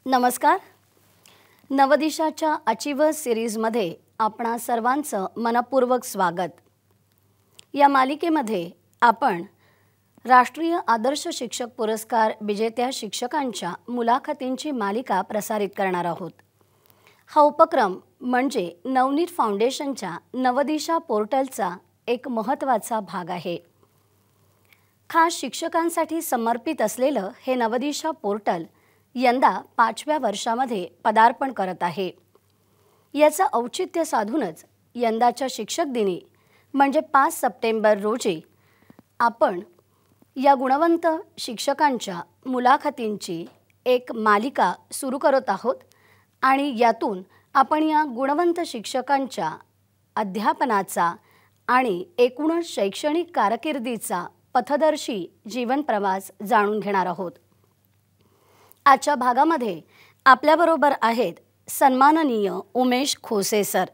नमस्कार. नवदिशाच्या अचीवर्स सिरीजमध्ये आपणा सर्वांचं मनपूर्वक स्वागत. या मालिकेमध्ये आपण राष्ट्रीय आदर्श शिक्षक पुरस्कार विजेत्या शिक्षकांच्या मुलाखतींची मालिका प्रसारित करणार आहोत. हा उपक्रम म्हणजे नवनीत फाउंडेशनच्या नवदिशा पोर्टलचा एक महत्त्वाचा भाग आहे. खास शिक्षकांसाठी समर्पित असलेलं हे नवदिशा पोर्टल यंदा 5व्या वर्षामध्ये पदार्पण करत आहे. याचं औचित्य साधूनच यंदाच्या शिक्षक दिनी म्हणजे 5 सप्टेंबर रोजी आपण या गुणवंत शिक्षकांच्या मुलाखतींची एक मालिका सुरू करत आहोत आणि यातून आपण या गुणवंत शिक्षकांच्या अध्यापनाचा आणि एकूणच शैक्षणिक कारकिर्दीचा पथदर्शी जीवनप्रवास जाणून घेणार आहोत. आजच्या भागामध्ये आपल्याबरोबर आहेत सन्माननीय उमेश खोसे सर.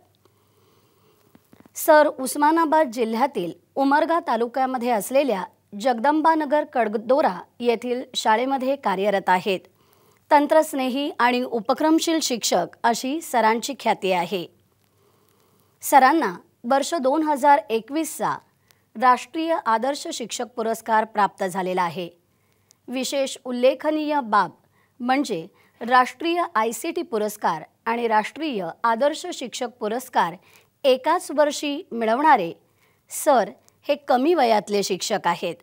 सर उस्मानाबाद जिल्ह्यातील उमरगा तालुक्यामध्ये असलेल्या जगदंबानगर कडदोरा येथील शाळेमध्ये कार्यरत आहेत. तंत्रस्नेही आणि उपक्रमशील शिक्षक अशी सरांची ख्याती आहे. सरांना वर्ष 2021चा राष्ट्रीय आदर्श शिक्षक पुरस्कार प्राप्त झालेला आहे. विशेष उल्लेखनीय बाब म्हणजे राष्ट्रीय ICT पुरस्कार आणि राष्ट्रीय आदर्श शिक्षक पुरस्कार एकाच वर्षी मिळवणारे सर हे कमी वयातले शिक्षक आहेत.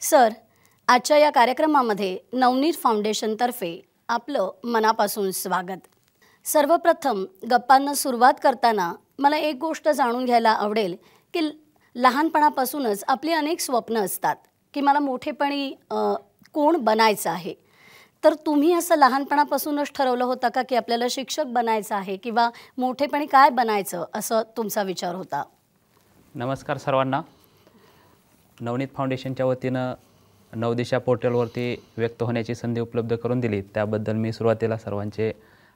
सर, आजच्या या कार्यक्रमामध्ये नवनीत फाउंडेशनतर्फे आपलं मनापासून स्वागत. सर्वप्रथम गप्पांना सुरुवात करताना मला एक गोष्ट जाणून घ्यायला आवडेल की लहानपणापासूनच आपली अनेक स्वप्न असतात की मला मोठेपणी कोण बनायचं आहे. तर तुम्ही असं लहानपणापासूनच ठरवलं होतं का की आपल्याला शिक्षक बनायचं आहे किंवा मोठेपणी काय बनायचं असं तुमचा विचार होता? नमस्कार सर्वांना. नवनीत फाउंडेशनच्या वतीनं नवदिशा पोर्टलवरती व्यक्त होण्याची संधी उपलब्ध करून दिली त्याबद्दल मी सुरुवातीला सर्वांचे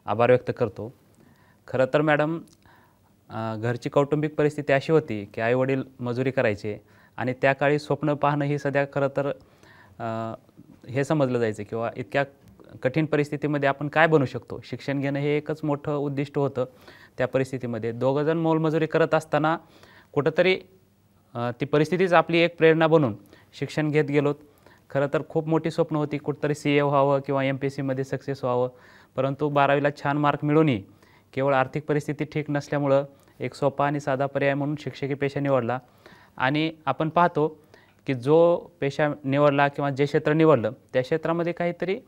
आभार व्यक्त करतो. खरं तर मॅडम, घरची कौटुंबिक परिस्थिती अशी होती की आईवडील मजुरी करायचे आणि त्या काळी स्वप्न पाहणं ही सध्या खरं तर हे समजलं जायचं किंवा इतक्या कठीण परिस्थितीमध्ये आपण काय बनू शकतो, शिक्षण घेणं हे एकच मोठं उद्दिष्ट होतं. त्या परिस्थितीमध्ये दोघंजण मोलमजुरी करत असताना कुठंतरी ती परिस्थितीच आपली एक प्रेरणा बनून शिक्षण घेत गेलोत. खरं तर खूप मोठी स्वप्न होती, कुठंतरी CA व्हावं किंवा MPSCमध्ये सक्सेस व्हावं. परंतु 12वीला छान मार्क मिळूनही केवळ आर्थिक परिस्थिती ठीक नसल्यामुळं एक सोपा आणि साधा पर्याय म्हणून शिक्षकी पेशा निवडला. आणि आपण पाहतो की जो पेशा निवडला किंवा जे क्षेत्र निवडलं त्या क्षेत्रामध्ये काहीतरी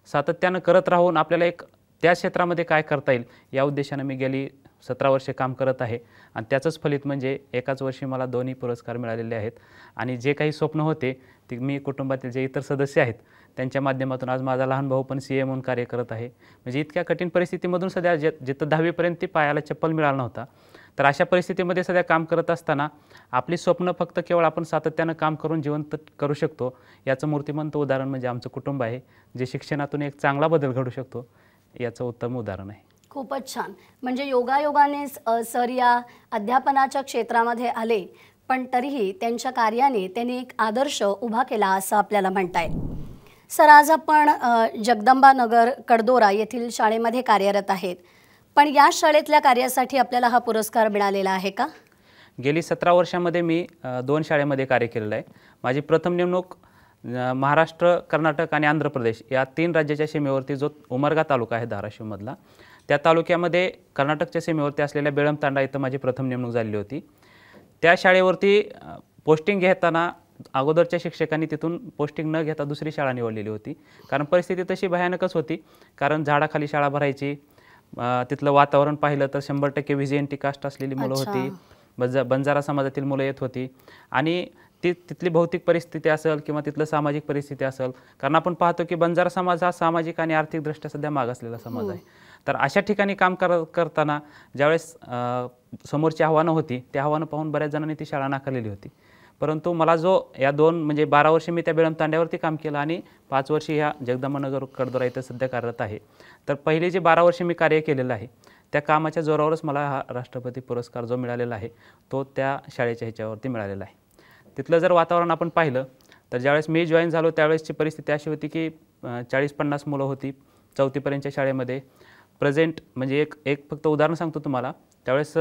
सातत्यानं करत राहून आपल्याला एक त्या क्षेत्रामध्ये काय करता येईल या उद्देशानं मी गेली 17 वर्षे काम करत आहे. आणि त्याचंच फलित म्हणजे एकाच वर्षी मला 2ही पुरस्कार मिळालेले आहेत. आणि जे काही स्वप्न होते ते मी कुटुंबातील जे इतर सदस्य आहेत त्यांच्या माध्यमातून आज माझा लहान भाऊ पण CA म्हणून कार्य करत आहे. म्हणजे इतक्या कठीण परिस्थितीमधून सध्या जिथं 10वीपर्यंत ती पायाला चप्पल मिळाला नव्हता, तर अशा परिस्थितीमध्ये सध्या काम करत असताना आपली स्वप्न फक्त केवळ आपण सातत्यानं काम करून जिवंत करू शकतो याचं मूर्तिमंत उदाहरण म्हणजे आमचं कुटुंब आहे, जे शिक्षणातून एक चांगला बदल घडू शकतो याचं उत्तम उदाहरण आहे. खूपच छान. म्हणजे योगायोगाने सर या अध्यापनाच्या क्षेत्रामध्ये आले, पण तरीही त्यांच्या कार्याने त्यांनी एक आदर्श उभा केला असं आपल्याला म्हणता येईल. सर, आज आपण जगदंबानगर कडदोरा येथील शाळेमध्ये कार्यरत आहेत, पण या शाळेतल्या कार्यासाठी आपल्याला हा पुरस्कार मिळालेला आहे का? गेली 17 वर्षामध्ये मी 2 शाळेमध्ये कार्य केलेलं आहे. माझी प्रथम नेमणूक महाराष्ट्र, कर्नाटक आणि आंध्र प्रदेश या 3 राज्याच्या सीमेवरती जो उमरगा तालुका आहे धाराशिवमधला, त्या तालुक्यामध्ये कर्नाटकच्या सीमेवरती असलेल्या बेळंतांडा इथं माझी प्रथम नेमणूक झालेली होती. त्या शाळेवरती पोस्टिंग घेताना अगोदरच्या शिक्षकांनी तिथून पोस्टिंग न घेता दुसरी शाळा निवडलेली होती. कारण परिस्थिती तशी भयानकच होती. कारण झाडाखाली शाळा भरायची, तिथलं वातावरण पाहिलं तर 100% VGNT कास्ट असलेली मुलं होती, बंजारा समाजातील मुलं येत होती. आणि तिथली भौतिक परिस्थिती असेल किंवा तिथलं सामाजिक परिस्थिती असेल, कारण आपण पाहतो की बंजारा समाज हा सामाजिक आणि आर्थिकदृष्ट्या सध्या मागासलेला समाज आहे. तर अशा ठिकाणी काम करताना ज्यावेळेस समोरची आव्हानं होती त्या आव्हानं पाहून बऱ्याच जणांनी ती शाळा नाकारलेली होती. परंतु मला जो या 2 म्हणजे 12 वर्षे मी त्या बेळंतांड्यावरती काम केलं आणि 5 वर्षे ह्या जगदंबानगर कडदोरा इथं सध्या कार्यरत आहे. तर पहिले जे 12 वर्षे मी कार्य केलेलं आहे त्या कामाच्या जोरावरच मला हा राष्ट्रपती पुरस्कार जो मिळालेला आहे तो त्या शाळेच्या ह्याच्यावरती मिळालेला आहे. तिथलं जर वातावरण आपण पाहिलं तर ज्यावेळेस मी जॉईन झालो त्यावेळेसची परिस्थिती अशी होती की 40-50 मुलं होती. 4थीपर्यंतच्या शाळेमध्ये प्रेझेंट म्हणजे एक एक फक्त उदाहरण सांगतो तुम्हाला. त्यावेळेस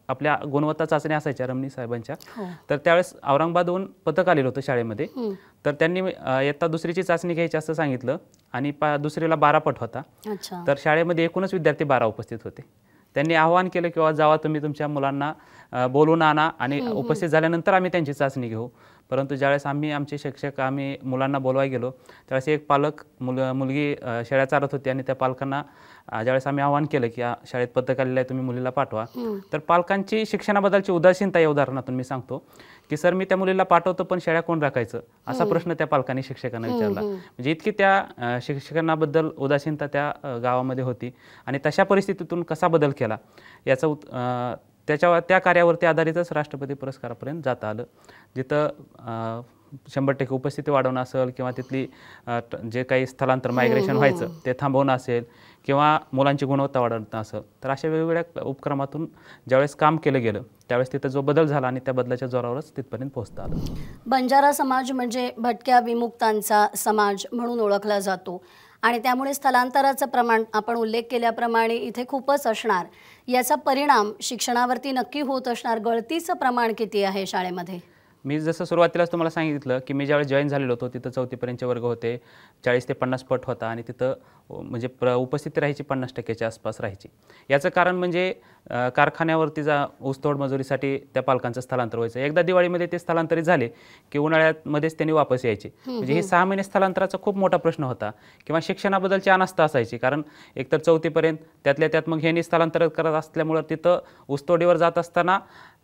आपल्या गुणवत्ता चाचण्या असायच्या रमणी साहेबांच्या. तर त्यावेळेस औरंगाबादहून पथक आलेलं होतं शाळेमध्ये. तर त्यांनी इयत्ता दुसरीची चाचणी घ्यायची असं सांगितलं आणि दुसरीला 12 पट होता. तर शाळेमध्ये एकूणच विद्यार्थी 12 उपस्थित होते. त्यांनी आवाहन केलं किंवा जावा तुम्ही तुमच्या मुलांना बोलून आणा आणि उपस्थित झाल्यानंतर आम्ही त्यांची चाचणी घेऊ. परंतु ज्यावेळेस आमचे शिक्षक मुलांना बोलवायला गेलो त्यावेळेस एक पालक मुलगी शेळ्या चारत होती आणि त्या पालकांना ज्यावेळेस आम्ही आवाहन केलं की शाळेत पथक आलेलं आहे तुम्ही मुलीला पाठवा. तर पालकांची शिक्षणाबद्दलची उदासीनता या उदाहरणातून मी सांगतो की सर मी त्या मुलीला पाठवतो पण शेळ्या कोण राखायचं असा प्रश्न त्या पालकांनी शिक्षकांना विचारला. म्हणजे इतकी त्या शिक्षकांबद्दल उदासीनता त्या गावामध्ये होती. आणि तशा परिस्थितीतून कसा बदल केला याचा त्या कार्यावरती आधारितच राष्ट्रपती पुरस्कारापर्यंत जाता आलं. जिथं 100% उपस्थिती वाढवणं असेल किंवा तिथली जे काही स्थलांतर मायग्रेशन व्हायचं ते थांबवणं असेल किंवा मुलांची गुणवत्ता वाढवणं असेल तर अशा वेगवेगळ्या उपक्रमातून ज्यावेळेस काम केलं गेलं त्यावेळेस तिथं जो बदल झाला आणि त्या बदलाच्या जोरावरच तिथपर्यंत पोहोचता आलं. बंजारा समाज म्हणजे भटक्या विमुक्तांचा समाज म्हणून ओळखला जातो आणि त्यामुळे स्थलांतराचं प्रमाण आपण उल्लेख केल्याप्रमाणे इथे खूपच असणार. याचा परिणाम शिक्षणावरती नक्की होत असणार. गळतीचं प्रमाण किती आहे शाळेमध्ये? मी जसं सुरुवातीलाच तुम्हाला सांगितलं की मी ज्यावेळेस जॉईन झालेलो होतो तिथं 4थीपर्यंतचे वर्ग होते. 40 ते 50 पट होता आणि तिथं म्हणजे उपस्थिती राहायची 50%च्या आसपास राहायची. याचं कारण म्हणजे कारखान्यावरती ऊसतोड मजुरीसाठी त्या पालकांचं स्थलांतर व्हायचं. एकदा दिवाळीमध्ये ते स्थलांतरित झाले की उन्हाळ्यामध्येच त्यांनी वापस यायचे. म्हणजे हे 6 महिने स्थलांतराचा खूप मोठा प्रश्न होता. किंवा शिक्षणाबद्दलची अनास्था असायची कारण एकतर 4थीपर्यंत त्यातल्या त्यात मग ह्यांनी स्थलांतर करत असल्यामुळं तिथं ऊसतोडीवर जात असताना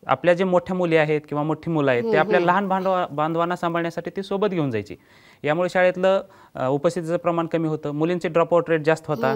आपल्या जे मोठ्या मुली आहेत किंवा मोठी मुलं आहेत ते आपल्या लहान बांधवांना सांभाळण्यासाठी ती सोबत घेऊन जायची. यामुळे शाळेतलं उपस्थितीचं प्रमाण कमी होतं. मुलींचे ड्रॉपआउट रेट जास्त होता.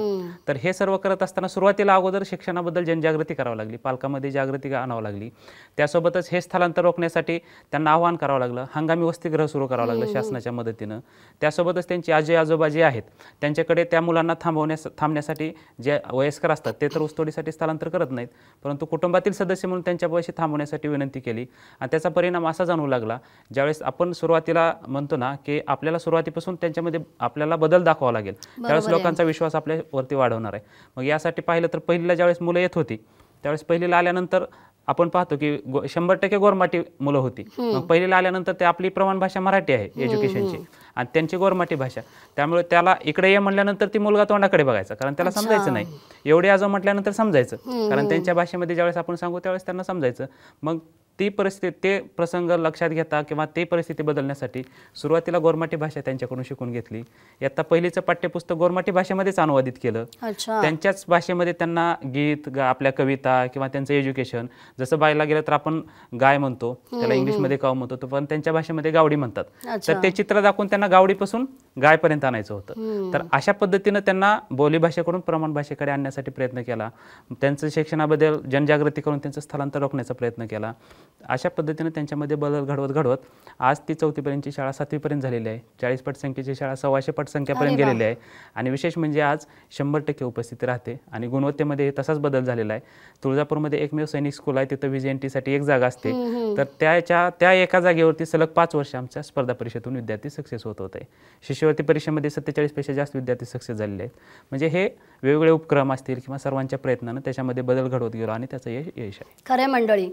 तर हे सर्व करत असताना सुरुवातीला अगोदर शिक्षणाबद्दल जनजागृती करावी लागली. पालकांमध्ये जागृती आणावं लागली. त्यासोबतच हे स्थलांतर रोखण्यासाठी त्यांना आवाहन करावं लागलं. हंगामी वसतिगृह सुरू करावं लागलं शासनाच्या मदतीनं. त्यासोबतच त्यांची आजी आजोबा जे आहेत त्यांच्याकडे त्या मुलांना थांबण्यासाठी जे वयस्कर असतात ते तर ऊसतोडीसाठी स्थलांतर करत नाहीत परंतु कुटुंबातील सदस्य म्हणून त्यांच्या पैसे थांबवण्यासाठी विनंती केली. आणि त्याचा परिणाम असा जाणवू लागला ज्यावेळेस आपण सुरुवातीला म्हणतो ना की आपल्याला सुरुवातीपासून त्यांच्यामध्ये आपल्याला बदल दाखवावा लागेल त्यावेळेस लोकांचा विश्वास आपल्यावरती वाढवणार आहे. मग यासाठी पाहिलं तर पहिलीला ज्यावेळेस मुलं येत होती त्यावेळेस पहिलीला आल्यानंतर आपण पाहतो की 100% गोरमाटी मुलं होती. मग पहिलीला आल्यानंतर ते आपली प्रमाण भाषा मराठी आहे एज्युकेशनची आणि त्यांची गोरमाटी भाषा. त्यामुळे त्याला इकडे ये म्हटल्यानंतर ती मुलगा तोंडाकडे बघायचा कारण त्याला समजायचं नाही. एवढे आजो म्हटल्यानंतर समजायचं कारण त्यांच्या भाषेमध्ये ज्यावेळेस आपण सांगू त्यावेळेस त्यांना समजायचं. मग ती परिस्थिती ते प्रसंग लक्षात घेता किंवा ते परिस्थिती बदलण्यासाठी सुरुवातीला गोरमाटी भाषा त्यांच्याकडून शिकून घेतली. इयत्ता पहिलीचं पाठ्यपुस्तक गोरमाटी भाषेमध्येच अनुवादित केलं. त्यांच्याच भाषेमध्ये त्यांना गीत आपल्या कविता किंवा त्यांचं एज्युकेशन जसं बायला गेलं तर आपण गाय म्हणतो त्याला इंग्लिशमध्ये काव म्हणतो तो पण त्यांच्या भाषेमध्ये गावडी म्हणतात. तर ते चित्र दाखवून त्यांना गावडीपासून गायपर्यंत आणायचं होतं. तर अशा पद्धतीनं त्यांना बोलीभाषेकडून प्रमाण भाषेकडे आणण्यासाठी प्रयत्न केला. त्यांचं शिक्षणाबद्दल जनजागृती करून त्यांचं स्थलांतर रोखण्याचा प्रयत्न केला. अशा पद्धतीने त्यांच्यामध्ये बदल घडवत आज ती 4थीपर्यंतची शाळा 7वीपर्यंत झालेली आहे. 40 पट संख्येची शाळा 125 पट संख्यापर्यंत गेलेली आहे. आणि विशेष म्हणजे आज 100% उपस्थिती राहते आणि गुणवत्तेमध्ये तसाच बदल झालेला आहे. तुळजापूरमध्ये एकमेव सैनिक स्कूल आहे तिथं VJNT एक जागा असते. तर त्या एका जागेवरती सलग 5 वर्ष आमच्या स्पर्धा परीक्षेतून विद्यार्थी सक्सेस होत होते. शिष्यवृत्ती परीक्षेमध्ये 47 पेक्षा जास्त विद्यार्थी सक्सेस झालेले आहेत. म्हणजे हे वेगवेगळे उपक्रम असतील किंवा सर्वांच्या प्रयत्नानं त्याच्यामध्ये बदल घडवत गेलो आणि त्याचं यश आहे. खरे मंडळी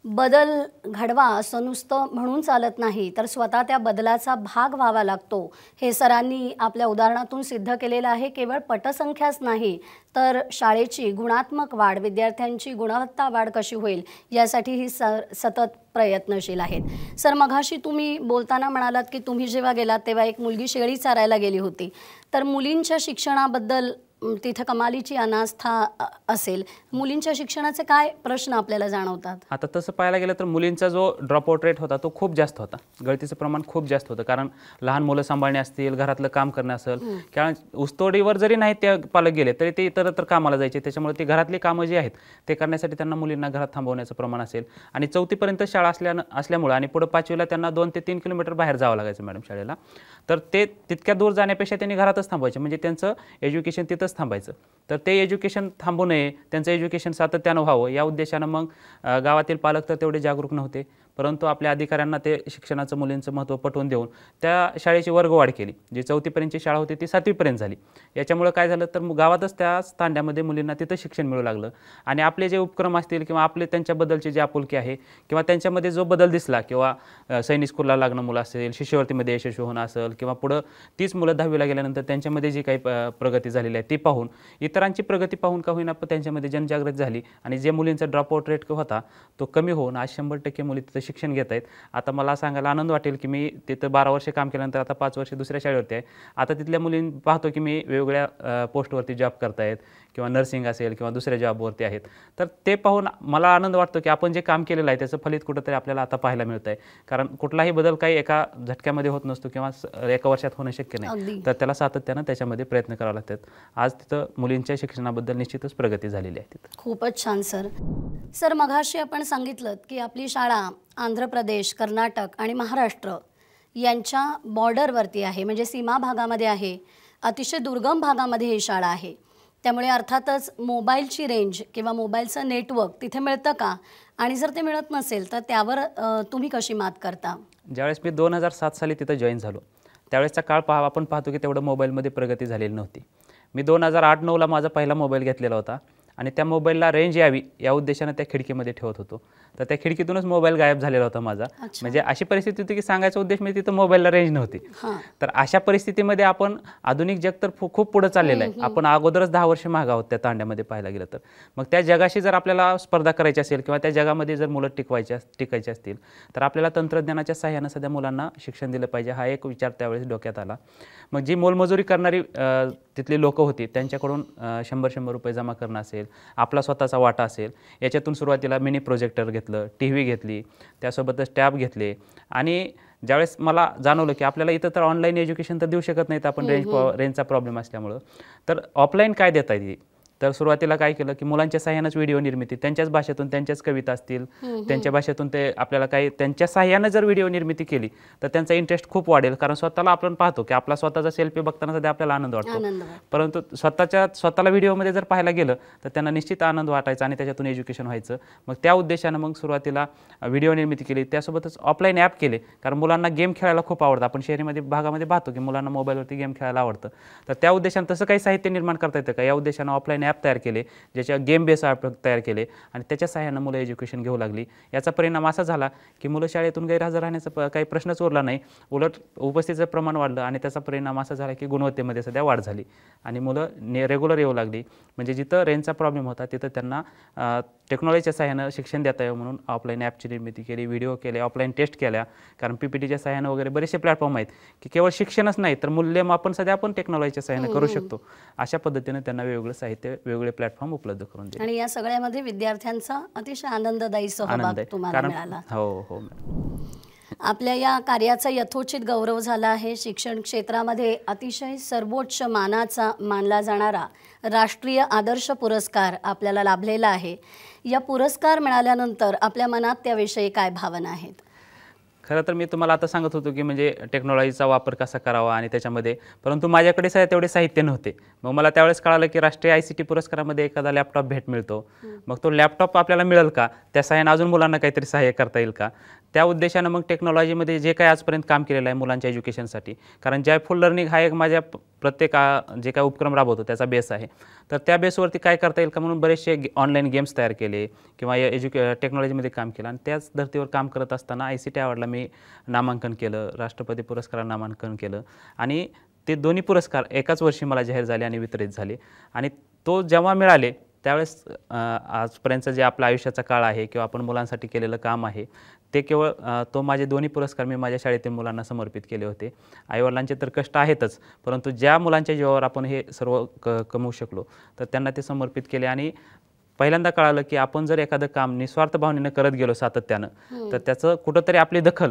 बदल घडवा असं नुसतं म्हणून चालत नाही तर स्वतः त्या बदलाचा भाग व्हावा लागतो. हे सरांनी आपल्या उदाहरणातून सिद्ध केलेलं आहे. केवळ पटसंख्याच नाही तर शाळेची गुणात्मक वाढ विद्यार्थ्यांची गुणवत्ता वाढ कशी होईल यासाठी ही सतत प्रयत्नशील आहेत. सर मघाशी तुम्ही बोलताना म्हणालात की तुम्ही जेव्हा गेलात तेव्हा एक मुलगी शेळी चारायला गेली होती. तर मुलींच्या शिक्षणाबद्दल तिथे कमालीची अनास्था असेल. मुलींच्या शिक्षणाचे काय प्रश्न आपल्याला जाणवतात? आता तसं पाहायला गेलं तर मुलींचा जो ड्रॉपआउट रेट होता तो खूप जास्त होता. गळतीचं प्रमाण खूप जास्त होतं कारण लहान मुलं सांभाळणे असतील घरातलं काम करणं असेल किंवा ऊसतोडीवर जरी नाही ते पालक गेले तरी ते इतरत्र कामाला जायचे. त्याच्यामुळे ती घरातली कामं जी आहेत ते करण्यासाठी त्यांना मुलींना घरात थांबवण्याचं प्रमाण असेल. आणि 4थीपर्यंत शाळा असल्यामुळे आणि पुढे 5वीला त्यांना 2 ते 3 किलोमीटर बाहेर जावं लागायचं मॅडम शाळेला. तर ते तितक्या दूर जाण्यापेक्षा त्यांनी घरातच थांबवायचे म्हणजे त्यांचं एज्युकेशन तिथंच एज्युकेशनच थांबायचं. तर ते एज्युकेशन थांबू नये, त्यांचं एज्युकेशन सातत्यानं व्हावं या उद्देशानं मग गावातील पालक तर तेवढे जागरूक नव्हते, परंतु आपल्या अधिकाऱ्यांना ते शिक्षणाचं मुलींचं महत्त्व पटवून देऊन त्या शाळेची वर्गवाढ केली. जी 4थीपर्यंतची शाळा होती ती 7वीपर्यंत झाली. याच्यामुळं काय झालं तर गावातच त्या तांड्यामध्ये मुलींना तिथं शिक्षण मिळू लागलं आणि आपले जे उपक्रम असतील किंवा आपले त्यांच्याबद्दलची जी आपुलकी आहे किंवा त्यांच्यामध्ये जो बदल दिसला किंवा सैनिक स्कूलला लागणं मुलं असेल, शिष्यवृत्तीमध्ये यशस्वी होणं असेल किंवा पुढं तीच मुलं 10वीला गेल्यानंतर त्यांच्यामध्ये जी काही प्रगती झालेली आहे ती पाहून, इतरांची प्रगती पाहून का होईना पण त्यांच्यामध्ये जनजागृती झाली आणि जे मुलींचा ड्रॉपआउट रेट होता तो कमी होऊन आज 100% मुली तिथं शिक्षण घेत आहेत. आता मला सांगायला आनंद वाटेल की मी तिथं 12 वर्ष काम केल्यानंतर आता 5 वर्ष दुसऱ्या शाळेवरती आहे. आता तिथल्या मुलीं पाहतो की मी वेगवेगळ्या पोस्टवरती जॉब करतायत किंवा नर्सिंग असेल किंवा दुसऱ्या जॉबवरती आहेत. तर ते पाहून मला आनंद वाटतो की आपण जे काम केलेलं आहे त्याचं फलित कुठंतरी आपल्याला आता पाहायला मिळतं आहे. कारण कुठलाही बदल काही एका झटक्यामध्ये होत नसतो किंवा एका वर्षात होणं शक्य नाही. तर त्याला सातत्यानं त्याच्यामध्ये प्रयत्न करावे लागतात. आज तिथं मुलींच्या शिक्षणाबद्दल निश्चितच प्रगती झालेली आहे तिथं. खूपच छान सर. सर मघाशी आपण सांगितलं की आपली शाळा आंध्र प्रदेश, कर्नाटक आणि महाराष्ट्र यांच्या बॉर्डरवरती आहे, म्हणजे सीमा भागामध्ये आहे. अतिशय दुर्गम भागामध्ये ही शाळा आहे. त्यामुळे अर्थातच मोबाईलची रेंज किंवा मोबाईलचं नेटवर्क तिथे मिळतं का, आणि जर ते मिळत नसेल तर त्यावर तुम्ही कशी मात करता? ज्यावेळेस मी 2007 साली तिथं जॉईन झालो त्यावेळेसचा काळ आपण पाहतो की तेवढं मोबाईलमध्ये प्रगती झालेली नव्हती. मी 2008-09ला माझा पहिला मोबाईल घेतलेला होता आणि त्या मोबाईलला रेंज यावी या उद्देशानं त्या खिडकीमध्ये ठेवत होतो. तर त्या खिडकीतूनच मोबाईल गायब झालेला होता माझा. म्हणजे अशी परिस्थिती होती की सांगायचा उद्देश म्हणजे तिथं मोबाईलला रेंज नव्हती. तर अशा परिस्थितीमध्ये आपण आधुनिक जग तर खूप पुढे चाललेलं आहे. आपण अगोदरच 10 वर्ष मागे आहोत त्या तांड्यामध्ये पाहायला गेलं तर. मग त्या जगाशी जर आपल्याला स्पर्धा करायची असेल किंवा त्या जगामध्ये जर मुलं टिकायची असतील तर आपल्याला तंत्रज्ञानाच्या सहाय्यानं सध्या मुलांना शिक्षण दिलं पाहिजे हा एक विचार त्यावेळेस डोक्यात आला. मग जी मोलमजुरी करणारी तिथली लोकं होती त्यांच्याकडून 100-100 रुपये जमा करणं असेल, आपला स्वतःचा वाटा असेल, याच्यातून सुरुवातीला मिनी प्रोजेक्टर घेतलं, TV घेतली, त्यासोबतच टॅब घेतले. आणि ज्यावेळेस मला जाणवलं की आपल्याला इथं तर ऑनलाईन एज्युकेशन तर देऊ शकत नाहीत आपण रेंजचा प्रॉब्लेम असल्यामुळं, तर ऑफलाईन काय देता येईल. तर सुरुवातीला काय केलं की मुलांच्या सहाय्यानंच व्हिडिओ निर्मिती, त्यांच्याच भाषेतून त्यांच्याच कविता असतील त्यांच्या भाषेतून ते आपल्याला काही त्यांच्या सहाय्यानं जर व्हिडिओ निर्मिती केली तर त्यांचा इंटरेस्ट खूप वाढेल. कारण स्वतःला आपण पाहतो की आपला स्वतःचा सेल्फी बघताना सध्या आपल्याला आनंद वाटतो, परंतु स्वतःला व्हिडिओमध्ये जर पाहायला गेलं तर त्यांना निश्चित आनंद वाटायचा आणि त्याच्यातून एज्युकेशन व्हायचं. मग त्या उद्देशानं मग सुरुवातीला व्हिडिओ निर्मिती केली. त्यासोबतच ऑफलाईन ॲप केले, कारण मुलांना गेम खेळायला खूप आवडतं. आपण शहरीमध्ये भागामध्ये पाहतो की मुलांना मोबाईलवरती गेम खेळायला आवडतं. तर त्या उद्देशानं तसं काही साहित्य निर्माण करता येतं का, या उद्देशानं ऑफलाईन ॲप तयार केले, ज्याच्या गेम बेस ॲप तयार केले आणि त्याच्या सहाय्यानं मुलं एज्युकेशन घेऊ लागली. याचा परिणाम असा झाला की मुलं शाळेतून गैरहजर राहण्याचा काही प्रश्नच उरला नाही, उलट उपस्थितीचं प्रमाण वाढलं आणि त्याचा परिणाम असा झाला की गुणवत्तेमध्ये सध्या वाढ झाली आणि मुलं रेग्युलर येऊ लागली. म्हणजे जिथं रेंजचा प्रॉब्लेम होता तिथं त्यांना टेक्नॉलॉजीच्या सहाय्यानं शिक्षण देता येऊ म्हणून ऑफलाईन ॲपची निर्मिती केली, व्हिडिओ केले, ऑफलाईन टेस्ट केल्या. कारण PPTच्या सहाय्यानं वगैरे बरेचसे प्लॅटफॉर्म आहेत की केवळ शिक्षणच नाही तर मूल्यमापन सध्या आपण टेक्नॉलॉजीच्या सहाय्यानं करू शकतो. अशा पद्धतीनं त्यांना वेगवेगळं साहित्य, वेगवेगळे प्लॅटफॉर्म उपलब्ध करून दिले आणि या सगळ्यामध्ये विद्यार्थ्यांचा अतिशय आनंददायी सहभाग तुम्हाला मिळाला. हो. आपल्या या कार्याचा यथोचित गौरव झाला आहे. शिक्षण क्षेत्रामध्ये अतिशय सर्वोच्च मानाचा मानला जाणारा राष्ट्रीय आदर्श पुरस्कार आपल्याला लाभलेला आहे. या पुरस्कार मिळाल्यानंतर आपल्या मनात त्याविषयी काय भावना आहेत? खरं तर मी तुम्हाला आता सांगत होतो की म्हणजे टेक्नॉलॉजीचा वापर कसा करावा आणि त्याच्यामध्ये, परंतु माझ्याकडे तेवढे साहित्य नव्हते. मग मला त्यावेळेस कळालं की राष्ट्रीय ICT पुरस्कारामध्ये एखादा लॅपटॉप भेट मिळतो. मग तो लॅपटॉप आपल्याला मिळेल का, त्या सहाय्यानं अजून मुलांना काहीतरी सहाय्य करता येईल का. त्या उद्देशानं मग टेक्नॉलॉजीमध्ये जे काही आजपर्यंत काम केलेलं आहे मुलांच्या एज्युकेशनसाठी, कारण जॉयफुल लर्निंग हा एक माझ्या प्रत्येक जे काय उपक्रम राबवतो त्याचा बेस आहे. तर त्या बेसवरती काय करता येईल का म्हणून बरेचसे ऑनलाईन गेम्स तयार केले किंवा टेक्नॉलॉजीमध्ये काम केलं आणि त्याच धर्तीवर काम करत असताना ICT अवॉर्डला मी नामांकन केलं, राष्ट्रपती पुरस्काराला नामांकन केलं आणि ते दोन्ही पुरस्कार एकाच वर्षी मला जाहीर झाले आणि वितरित झाले. आणि तो जेव्हा मिळाले त्यावेळेस आजपर्यंतचं जे आपल्या आयुष्याचा काळ आहे किंवा आपण मुलांसाठी केलेलं काम आहे ते केवळ तो माझे दोन्ही पुरस्कार मी माझ्या शाळेतील मुलांना समर्पित केले होते. आईवडिलांचे तर कष्ट आहेतच, परंतु ज्या मुलांच्या जीवावर आपण हे सर्व कमवू शकलो तर त्यांना ते समर्पित केले. आणि पहिल्यांदा कळालं की आपण जर एखादं काम निस्वार्थ भावनेनं करत गेलो सातत्यानं तर त्याचं कुठंतरी आपली दखल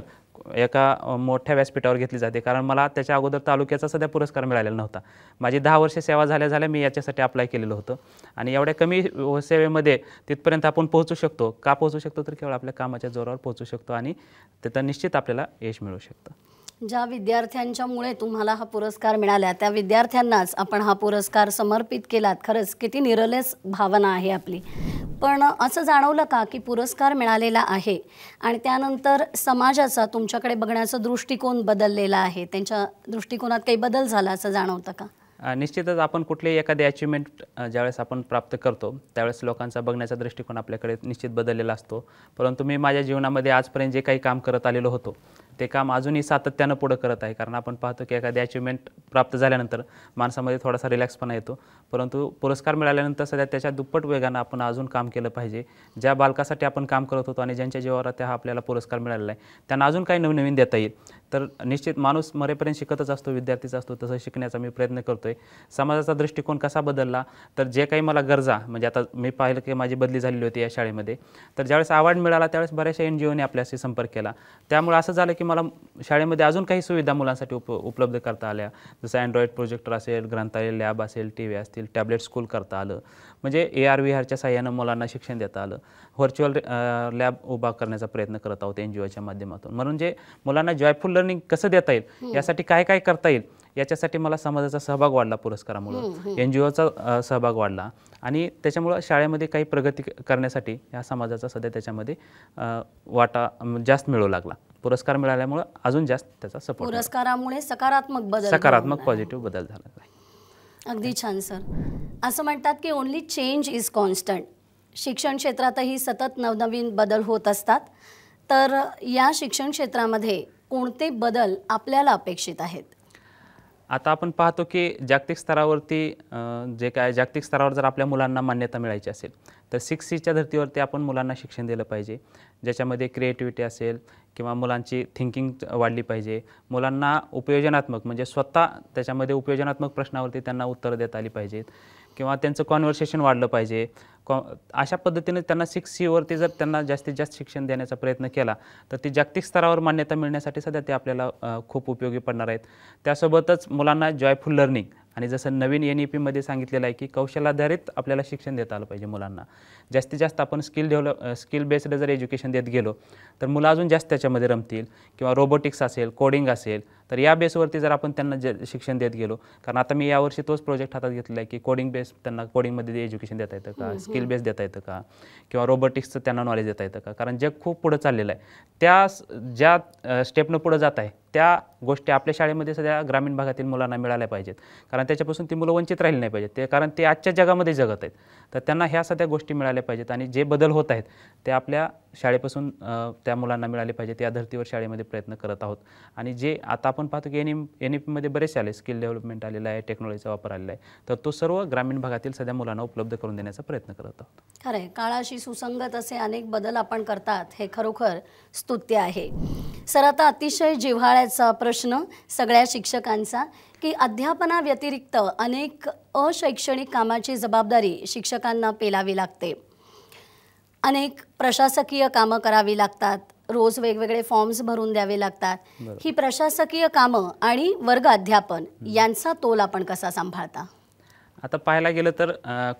एका मोठ्या व्यासपीठावर घेतली जाते. कारण मला त्याच्या अगोदर तालुक्याचा सध्या पुरस्कार मिळालेला नव्हता. माझी 10 वर्ष सेवा झाल्या मी याच्यासाठी अप्लाय केलेलं होतं आणि एवढ्या कमी सेवेमध्ये तिथपर्यंत आपण पोहोचू शकतो. का पोहोचू शकतो तर केवळ आपल्या कामाच्या जोरावर पोहोचू शकतो आणि तिथं निश्चित आपल्याला यश मिळू शकतं. ज्या विद्यार्थ्यांच्यामुळे तुम्हाला हा पुरस्कार मिळाला त्या विद्यार्थ्यांनाच आपण हा पुरस्कार समर्पित केलात. खरंच किती निरलेस भावना आहे आपली. पण असं जाणवलं का की पुरस्कार मिळालेला आहे आणि त्यानंतर समाजाचा तुमच्याकडे बघण्याचा दृष्टिकोन बदललेला आहे, त्यांच्या दृष्टिकोनात काही बदल झाला असं जाणवतं का? निश्चितच आपण कुठलीही एखादी अचिव्हमेंट ज्यावेळेस आपण प्राप्त करतो त्यावेळेस लोकांचा बघण्याचा दृष्टिकोन आपल्याकडे निश्चित बदललेला असतो. परंतु मी माझ्या जीवनामध्ये आजपर्यंत जे काही काम करत आलेलो होतो ते काम अजूनही सातत्यानं पुढं करत आहे. कारण आपण पाहतो की एखादी अचिव्हमेंट प्राप्त झाल्यानंतर माणसामध्ये थोडासा रिलॅक्सपणा येतो, परंतु पुरस्कार मिळाल्यानंतर सध्या त्याच्या दुप्पट वेगानं आपण अजून काम केलं पाहिजे. ज्या बालकासाठी आपण काम करत होतो आणि ज्यांच्या जीवावर त्या आपल्याला पुरस्कार मिळालेला आहे त्यांना अजून काही नवनवीन देता येईल. तर निश्चित माणूस मरेपर्यंत शिकतच असतो, विद्यार्थीच असतो, तसं शिकण्याचा मी प्रयत्न करतो आहे. समाजाचा दृष्टिकोन कसा बदलला तर जे काही मला गरजा म्हणजे आता मी पाहिलं की माझी बदली झालेली होती या शाळेमध्ये, तर ज्यावेळेस अवॉर्ड मिळाला त्यावेळेस बऱ्याचशा NGOने आपल्याशी संपर्क केला. त्यामुळे असं झालं की मला शाळेमध्ये अजून काही सुविधा मुलांसाठी उपलब्ध करता आल्या. जसं अँड्रॉइड प्रोजेक्टर असेल, ग्रंथालय लॅब असेल, TV असतील, टॅबलेट स्कूल करता आलं, म्हणजे AR/VR साहाय्यानं मुलांना शिक्षण देता आलं. व्हर्च्युअल लॅब उभा करण्याचा प्रयत्न करत आहोत NGOच्या माध्यमातून. म्हणजे मुलांना जॉयफुल लर्निंग कसं देता येईल यासाठी काय काय करता येईल याच्यासाठी मला समाजाचा सहभाग वाढला पुरस्कारामुळं, NGOचा सहभाग वाढला आणि त्याच्यामुळं शाळेमध्ये काही प्रगती करण्यासाठी या समाजाचा सध्या त्याच्यामध्ये वाटा जास्त मिळू लागला. पुरस्कार मिळाल्यामुळं अजून जास्त त्याचा सपोर्ट, पुरस्कारामुळे सकारात्मक पॉझिटिव्ह बदल झाला आहे. अगदी छान सर. असं म्हणतात की ओनली चेंज इज कॉन्स्टंट. शिक्षण क्षेत्रातही सतत नवनवीन बदल होत असतात. तर या शिक्षण क्षेत्रामध्ये कोणते बदल आपल्याला अपेक्षित आहेत? आता आपण पाहतो की जागतिक स्तरावरती जे काय जागतिक स्तरावर जर आपल्या मुलांना मान्यता मिळायची असेल तर 6Cच्या धर्तीवरती आपण मुलांना शिक्षण दिलं पाहिजे, ज्याच्यामध्ये क्रिएटिव्हिटी असेल किंवा मुलांची थिंकिंग वाढली पाहिजे. मुलांना उपयोजनात्मक म्हणजे स्वतः त्याच्यामध्ये उपयोजनात्मक प्रश्नावरती त्यांना उत्तरं देता आली पाहिजेत किंवा त्यांचं कॉन्व्हर्सेशन वाढलं पाहिजे. अशा पद्धतीने त्यांना 6Cवरती जर त्यांना जास्तीत जास्त शिक्षण देण्याचा प्रयत्न केला तर ती जागतिक स्तरावर मान्यता मिळण्यासाठी सध्या ते आपल्याला खूप उपयोगी पडणार आहेत. त्यासोबतच मुलांना जॉयफुल लर्निंग आणि जसं नवीन NEPमध्ये सांगितलेलं आहे की कौशल्याधारित आपल्याला शिक्षण देता आलं पाहिजे मुलांना. जास्तीत जास्त आपण स्किल बेस्ड जर एज्युकेशन देत गेलो तर मुलं अजून जास्त त्याच्यामध्ये रमतील. किंवा रोबोटिक्स असेल, कोडिंग असेल, तर या बेसवरती जर आपण त्यांना शिक्षण देत गेलो, कारण आता मी यावर्षी तोच प्रोजेक्ट हातात घेतलेला आहे की कोडिंग बेस त्यांना कोडिंगमध्ये एज्युकेशन देता येतं का, स्किल बेस देता येतं का, किंवा रोबोटिक्सचं त्यांना नॉलेज देता येतं का. कारण जग खूप पुढं चाललेलं आहे. त्या ज्या स्टेपनं पुढं जात आहे त्या गोष्टी आपल्या शाळेमध्ये सध्या ग्रामीण भागातील मुलांना मिळाल्या पाहिजेत. कारण त्याच्यापासून ती मुलं वंचित राहिली नाही पाहिजेत. कारण ते आजच्या जगामध्ये जगत आहेत. तर त्यांना ह्या सध्या गोष्टी मिळाल्या पाहिजेत आणि जे बदल होत आहेत ते आपल्या शाळेपासून त्या मुलांना मिळाले पाहिजेत. या धर्तीवर शाळेमध्ये प्रयत्न करत आहोत. आणि जे आता आपण पाहतो की NEPमध्ये बरेचसे आले, स्किल डेव्हलपमेंट आलेला आहे, टेक्नॉलॉजीचा वापर आलेला आहे, तर तो सर्व ग्रामीण भागातील सध्या मुलांना उपलब्ध करून देण्याचा प्रयत्न करत आहोत. खरं आहे, काळाशी सुसंगत असे अनेक बदल आपण करतात हे खरोखर स्तुत्य आहे. सर, आता अतिशय जिव्हाळ्याचा प्रश्न सगळ्या शिक्षकांचा की अध्यापनाव्यतिरिक्त अनेक अशैक्षणिक कामाची जबाबदारी शिक्षकांना पेलावी लागते. अनेक प्रशासकीय कामं करावी लागतात, रोज वेगवेगळे फॉर्म्स भरून द्यावे लागतात. ही प्रशासकीय कामं आणि वर्ग अध्यापन यांचा तोल आपण कसा सांभाळता? आता पाहायला गेलं तर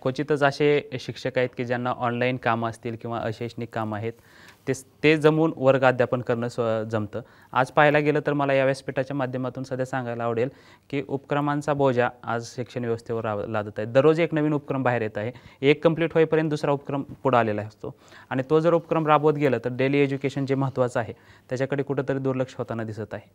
क्वचितच असे शिक्षक आहेत की ज्यांना ऑनलाईन कामं असतील किंवा अशैक्षणिक कामं आहेत ते जमवून वर्ग अध्यापन करणं जमतं. आज पाहायला गेलं तर मला या व्यासपीठाच्या माध्यमातून सध्या सांगायला आवडेल की उपक्रमांचा बोजा आज शिक्षण व्यवस्थेवर लादत आहे. दररोज एक नवीन उपक्रम बाहेर येत आहे. एक कंप्लीट होईपर्यंत दुसरा उपक्रम पुढं आलेला असतो आणि तो जर उपक्रम राबवत गेलं तर डेली एज्युकेशन जे महत्त्वाचं आहे त्याच्याकडे कुठंतरी दुर्लक्ष होताना दिसत आहे.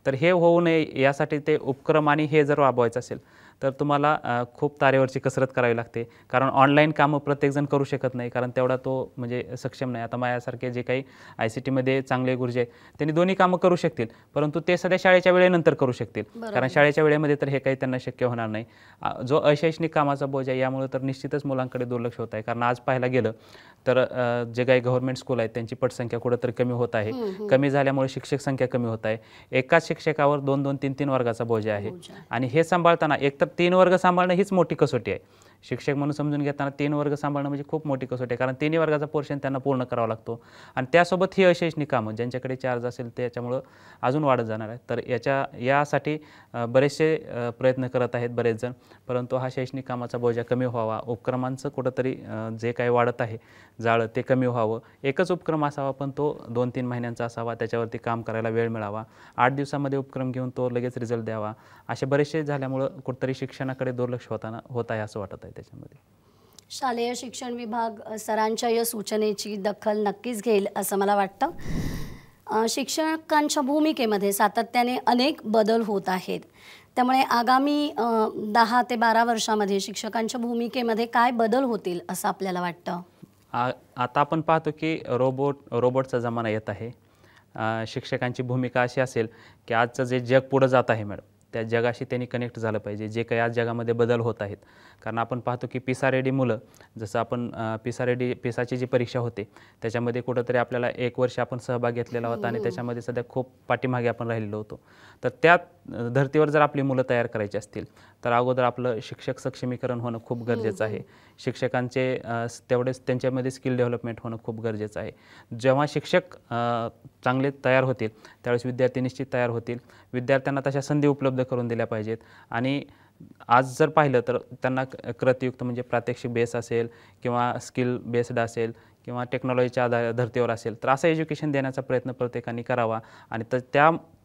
तर हे होऊ नये यासाठी ते उपक्रम आणि हे जर राबवायचं असेल तर तुम्हाला खूप तारेवरची कसरत करावी लागते. कारण ऑनलाईन कामं प्रत्येकजण करू शकत नाही, कारण तेवढा तो म्हणजे सक्षम नाही. आता माझ्यासारखे जे काही ICTमध्ये चांगले गुरुजी आहेत त्यांनी दोन्ही कामं करू शकतील, परंतु ते सध्या शाळेच्या वेळेनंतर करू शकतील. कारण शाळेच्या वेळेमध्ये तर हे काही त्यांना शक्य होणार नाही. जो अशैक्षणिक कामाचा बोजा यामुळे तर निश्चितच मुलांकडे दुर्लक्ष होत आहे. कारण आज पाहायला गेलं तर जे काही गव्हर्नमेंट स्कूल आहेत त्यांची पटसंख्या कुठंतरी कमी होत आहे. कमी झाल्यामुळे शिक्षक संख्या कमी होत आहे. एकाच शिक्षकावर 2-2, 3-3 वर्गाचा बोजा आहे आणि हे सांभाळताना एकतर 3 वर्ग सांभाळणं हीच मोठी कसोटी आहे शिक्षक म्हणून समजून घेताना 3 वर्ग सांभाळणं म्हणजे खूप मोठी कसोटी आहे, कारण तिन्ही वर्गाचा पोर्शन त्यांना पूर्ण करावा लागतो आणि त्यासोबत ही अशैक्षणिक कामं ज्यांच्याकडे चार्ज असेल त्याच्यामुळं अजून वाढत जाणार आहे. तर यासाठी बरेचसे प्रयत्न करत आहेत बरेच जण, परंतु हा शैक्षणिक कामाचा बोजा कमी व्हावा, उपक्रमांचं कुठंतरी जे काही वाढत आहे जाळं ते कमी व्हावं. एकच उपक्रम असावा पण तो 2-3 महिन्यांचा असावा, त्याच्यावरती काम करायला वेळ मिळावा, 8 दिवसामध्ये उपक्रम घेऊन तो लगेच रिझल्ट द्यावा, असे बरेचसे झाल्यामुळं कुठंतरी शिक्षणाकडे दुर्लक्ष होत आहे असं वाटत आहे त्याच्यामध्ये. शालेय शिक्षण विभाग सरांच्या या सूचनेची दखल नक्कीच घेईल असं मला वाटतं. शिक्षकांच्या भूमिकेमध्ये सातत्याने अनेक बदल होत आहेत, त्यामुळे आगामी 10 ते 12 वर्षामध्ये शिक्षकांच्या भूमिकेमध्ये काय बदल होतील असं आपल्याला वाटतं? आता आपण पाहतो की रोबोटचा जमाना येत आहे. शिक्षकांची भूमिका अशी असेल की आजचं जे जग पुढं जात आहे मॅडम, त्या जगाशी त्यांनी कनेक्ट झालं पाहिजे. जे काही आज जगामध्ये बदल होत आहेत, कारण आपण पाहतो की पिसा रेडी मुलं, जसं आपण पिसाची जी परीक्षा होते त्याच्यामध्ये कुठंतरी आपल्याला 1 वर्ष आपण सहभाग घेतलेला होता आणि त्याच्यामध्ये सध्या खूप पाठीमागे आपण राहिलेलो होतो. तर त्या धर्तीवर जर आपली मुलं तयार करायची असतील तर अगोदर आपलं शिक्षक सक्षमीकरण होणं खूप गरजेचं आहे. शिक्षकांचे तेवढेच त्यांच्यामध्ये स्किल डेव्हलपमेंट होणं खूप गरजेचं आहे. जेव्हा शिक्षक चांगले तयार होतील त्यावेळेस विद्यार्थी निश्चित तयार होतील. विद्यार्थ्यांना तशा संधी उपलब्ध करून दिल्या पाहिजेत आणि आज जर पाहिलं तर त्यांना कृतयुक्त म्हणजे प्रात्यक्षिक बेस असेल किंवा स्किल बेस्ड असेल किंवा टेक्नॉलॉजीच्या धर्तीवर असेल तर असं एज्युकेशन देण्याचा प्रयत्न प्रत्येकाने करावा आणि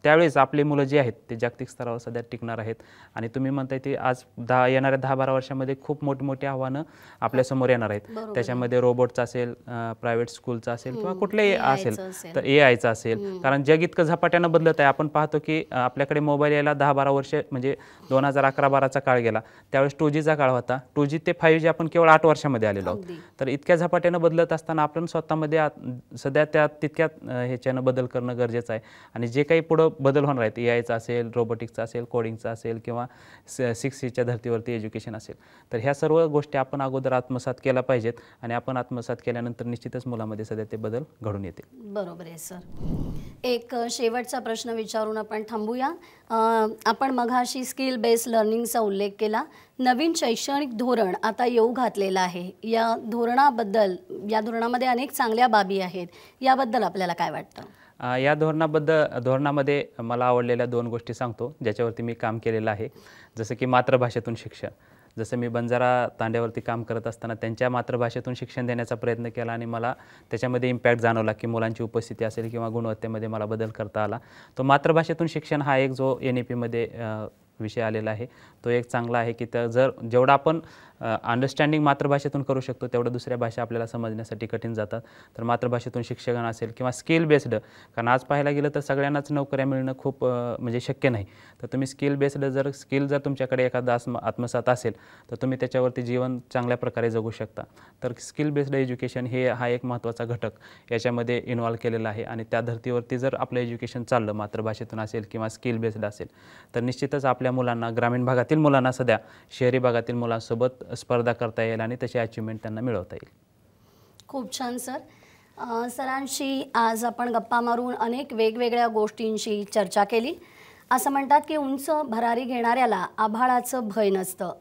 त्यावेळेस आपली मुलं जी आहेत ते जागतिक स्तरावर सध्या टिकणार आहेत. आणि तुम्ही म्हणताय ते आज येणाऱ्या 10-12 वर्षामध्ये खूप मोठी आव्हानं आपल्यासमोर येणार आहेत. त्याच्यामध्ये रोबोटचं असेल, प्रायव्हेट स्कूलचं असेल किंवा कुठलंही असेल, तर AIचं असेल, कारण जग इतकं झपाट्यानं बदलत आहे. आपण पाहतो की आपल्याकडे मोबाईल यायला 10-12 वर्ष म्हणजे 2011-12चा काळ गेला, त्यावेळेस 2Gचा काळ होता. 2G ते 5G आपण केवळ 8 वर्षामध्ये आलेलो आहोत. तर इतक्या झपाट्यानं बदलत असताना आपण स्वतःमध्ये सध्या त्या तितक्यात ह्याच्यानं बदल करणं गरजेचं आहे. आणि जे काही पुढं बदल होणार आहेत, AIचा असेल, रोबोटिक्सचा असेल, कोडिंगचा असेल किंवा 6Cच्या धर्तीवरती एज्युकेशन असेल, तर ह्या सर्व गोष्टी आपण अगोदर आत्मसात केल्या पाहिजेत आणि आपण आत्मसात केल्यानंतर निश्चितच मुलामध्ये सध्या ते बदल घडून येतील. बरोबर आहे सर. एक शेवटचा प्रश्न विचारून आपण थांबूया. आपण मघाशी स्किल बेस्ड लर्निंगचा उल्लेख केला. नवीन शैक्षणिक धोरण आता येऊ घातलेलं आहे. या धोरणामध्ये अनेक चांगल्या बाबी आहेत, याबद्दल आपल्याला काय वाटतं? या धोरणामध्ये मला आवडलेल्या 2 गोष्टी सांगतो ज्याच्यावरती मी काम केलेलं आहे. जसं की मातृभाषेतून शिक्षण. जसं मी बंजारा तांड्यावरती काम करत असताना त्यांच्या मातृभाषेतून शिक्षण देण्याचा प्रयत्न केला आणि मला त्याच्यामध्ये इम्पॅक्ट जाणवला की मुलांची उपस्थिती असेल किंवा गुणवत्तेमध्ये मला बदल करता आला. तो मातृभाषेतून शिक्षण हा एक जो NEPमध्ये विषय आलेला आहे तो एक चांगला आहे की जेवढा आपण अंडरस्टँडिंग मातृभाषेतून करू शकतो तेवढं दुसऱ्या भाषा आपल्याला समजण्यासाठी कठीण जातात. तर मातृभाषेतून शिक्षण असेल किंवा स्किल बेस्ड, कारण आज पाहायला गेलं तर सगळ्यांनाच नोकऱ्या मिळणं खूप म्हणजे शक्य नाही. तर तुम्ही स्किल बेस्ड स्किल जर तुमच्याकडे एखादा आत्मसात असेल तर तुम्ही त्याच्यावरती जीवन चांगल्या प्रकारे जगू शकता. तर स्किल बेस्ड एज्युकेशन हा एक महत्त्वाचा घटक याच्यामध्ये इन्व्हॉल्व केलेला आहे आणि त्या धर्तीवरती जर आपलं एज्युकेशन चाललं मातृभाषेतून असेल किंवा स्किल बेस्ड असेल तर निश्चितच आपल्या मुलांना, ग्रामीण भागातील मुलांना सध्या शहरी भागातील मुलांसोबत स्पर्धा करता येईल आणि तशी अचिव्हमेंट त्यांना मिळवता येईल. खूप छान सर. सरांशी आज आपण गप्पा मारून अनेक वेगवेगळ्या गोष्टींशी चर्चा केली. असं म्हणतात की उंच भरारी घेणाऱ्याला आभाळाचं भय नसतं.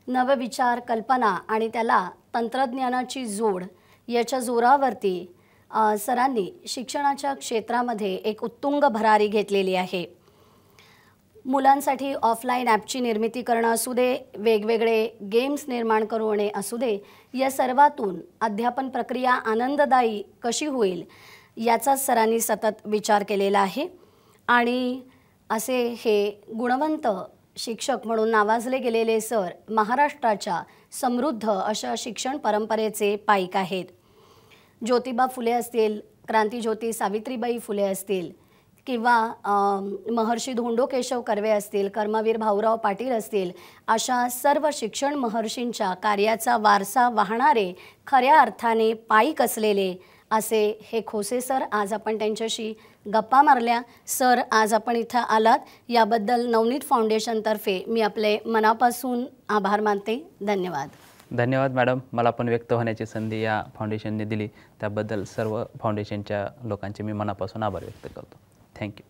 नवे विचार, कल्पना आणि त्याला तंत्रज्ञानाची जोड याच्या जोरावरती सरांनी शिक्षणाच्या क्षेत्रामध्ये एक उत्तुंग भरारी घेतलेली आहे. मुलांसाठी ऑफलाईन ॲपची निर्मिती करणं असू दे, वेगवेगळे गेम्स निर्माण करून असू दे, या सर्वातून अध्यापन प्रक्रिया आनंददायी कशी होईल याचा सरांनी सतत विचार केलेला आहे. आणि असे हे गुणवंत शिक्षक म्हणून नावाजले गेलेले सर महाराष्ट्राच्या समृद्ध अशा शिक्षण परंपरेचे पाईक आहेत. ज्योतिबा फुले असतील, क्रांतीज्योती सावित्रीबाई फुले असतील किंवा महर्षी धोंडो केशव कर्वे असतील, कर्मवीर भाऊराव पाटील असतील, अशा सर्व शिक्षण महर्षींच्या कार्याचा वारसा वाहणारे खऱ्या अर्थाने पाईक असलेले असे हे खोसे सर. आज आपण त्यांच्याशी गप्पा मारल्या. सर, आज आपण इथं आलात याबद्दल नवनीत फाउंडेशनतर्फे मी आपले मनापासून आभार मानते. धन्यवाद. धन्यवाद मॅडम. मला पण व्यक्त होण्याची संधी या फाउंडेशनने दिली त्याबद्दल सर्व फाउंडेशनच्या लोकांचे मी मनापासून आभार व्यक्त करतो. थँक्यू.